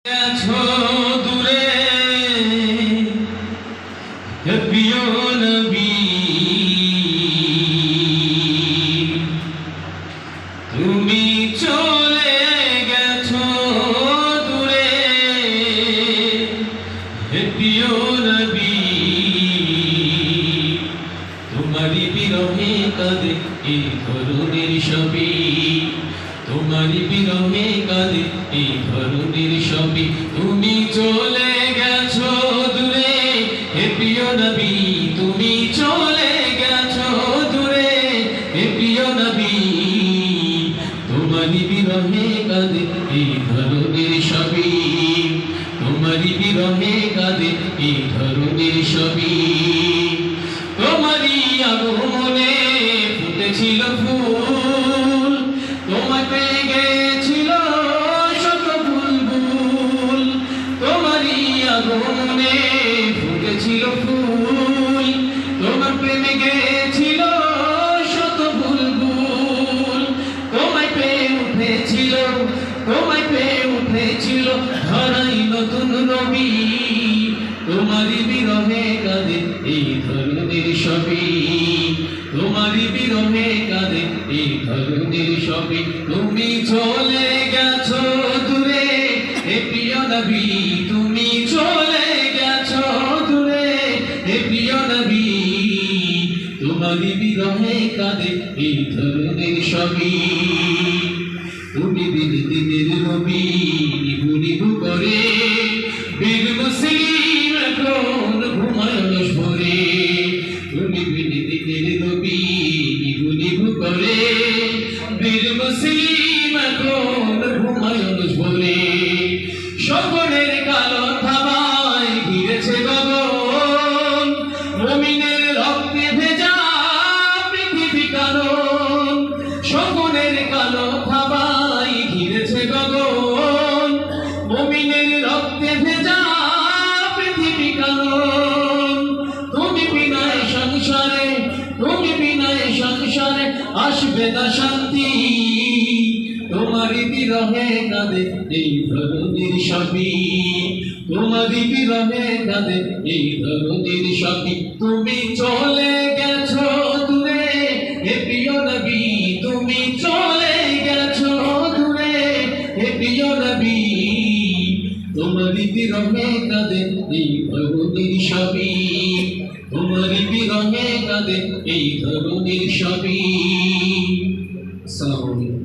গেছো দূরে হে প্রিয় নবী, তুমি চলে গেছো দূরে হে প্রিয় নবী, তোমারই বিরহে কাঁদে এই ধরনের সবই, তোমারই বিরহে কাঁদে এই ধরনের সবই। তুমি চলে গেছো দূরে হে প্রিয় নবী, তুমি চলে গেছো দূরে হে প্রিয় নবী, তোমারই বিরহে কাঁদে এই ধরনের সবই, তোমারই বিরহে কাঁদে এই ধরনের সবই। তোমারই আগমনে ফুটেছিল ফুল, তোমায় পেয়ে গেছিল শত বুলবুল, তোমারই আগমনে ফুটেছিল ফুল, তোমার প্রেমে গেছিল শত বুলবুল, তোমায় পেয়ে উঠেছিল, তোমায় পেয়ে উঠেছিল ধরাই নতুন নবী, তোমারই বিরহে কাঁদে এই ধরনের সবই, তোমারই বিরহে কাঁদে এই ধরনের সবই। তুমি চলে গেছো দূরে হে প্রিয় নবী, তুমি চলে গেছো দূরে হে প্রিয় নবী, তোমারই বিরহে কাঁদে এই ধরনের সবই। তুমি দিন দিনের নবী নিভু নিভু করে বীর মুসলিম এখন ঘুমায় অলস ভরে, তুমি দিন দিনের নবী নিভু নিভু করে বীর মুসলিম এখন ঘুমায় অলস ভরে। সকলের কালো থাবায় ঘিরেছে গগন, মুমিনের রক্তে ভেজা পৃথিবী কারণ, সকলের কালো থাবায় ঘিরেছে গগন, মুমিনের রক্তে ভেজা পৃথিবী কারণ। তুমি বিনায় সংসারে, তুমি বিনায় সংসারে আসবে না শান্তি, তোমারই বিরহে কাঁদে এই ধরনের সবই, তোমারই বিরহে কাঁদে এই ধরনের সবই। তুমি চলে গেছো দূরে হে প্রিয় নবী, তুমি চলে গেছো দূরে হে প্রিয় নবী, তোমারই বিরহে কাঁদে এই ধরনের সবই, তোমারই বিরহে কাঁদে এই ধরনের সবই। আসসালামু আলাইকুম।